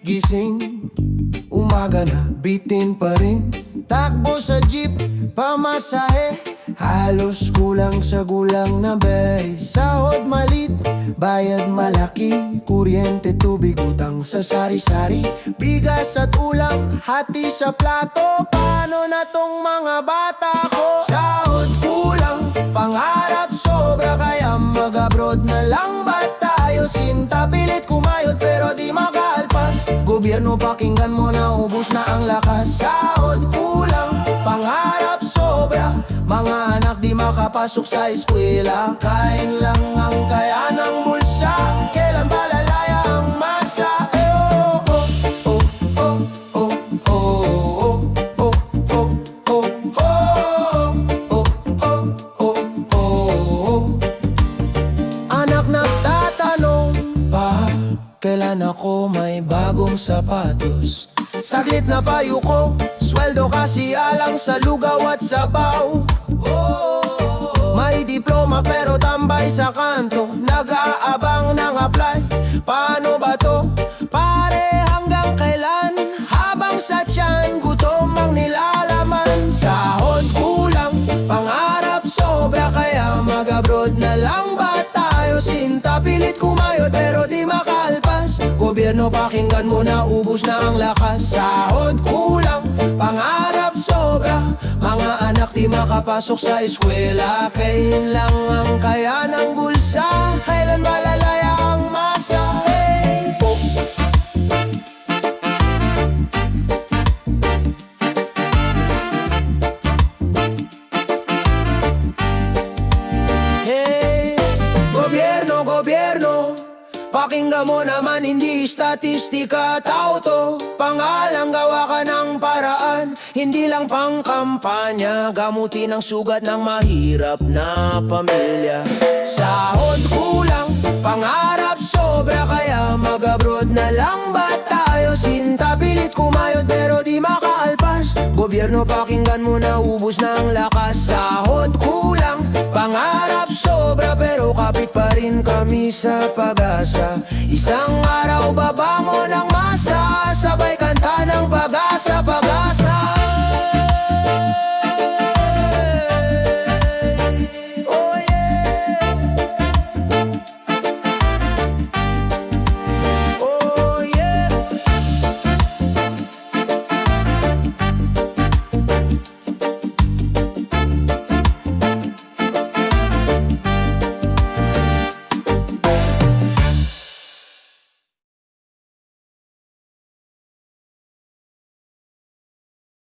gising, umaga na, bitin pa rin. Takbo sa jeep, pamasahe, halos kulang sa gulang na bay. Sahod malit, bayad malaki, kuryente, tubig, utang sa sari-sari. Bigas at ulam, hati sa plato, paano na tong mga bata ko? Sahod kulang, pangarap sobra, kaya mag-abroad na lang ba tayo? Sinta pilit kumayod pero di makalpas. Gobyerno pakinggan mo na, ubos na ang lakas. Sahod kulang, pangarap sobra, mga anak di makapasok sa eskwela. Kain lang ang kaya ng bulsa, kailan ba lalaya ang masa? Anak nagtatanong pa, kailan ako may bagong sapatos? Saglit na payo ko, sweldo kasi alang sa lugaw at sabaw. May diploma pero tambay sa kanto, nag-aabang ng apply. Paano ba to? Pare, hanggang kailan? Habang sa tiyan, gutom ang nilalaman. Sahod kulang, pangarap sobra, kaya mag-abroad na lang ba tayo? Sinta pilit kumayod pero di makalpas. Gobyerno pakinggan mo na, ubos na ang lakas. Sahod kulang, pangarap sobra, mga anak di makapasok sa eskwela. Kain lang ang kaya ng bulsa, kailan ba lalaya ang masa? Hey! Hey! Gobyerno, gobyerno, pakinggan mo naman, hindi statistika, tao to. Pangalang gawa ka ng paraan, hindi lang pang kampanya. Gamutin ang sugat ng mahirap na pamilya. Sahod kulang, pangarap sobra, kaya mag-abroad na lang ba tayo? Sinta pilit kumayod pero di makaalpas. Gobyerno pakinggan mo na, ubos na ang lakas. Sahod kulang, pangarap sobra, pero kapit pa rin kami sa pag-asa. Isang araw babangon ang masa, sabay kanta ng pag-asa, pag-asa.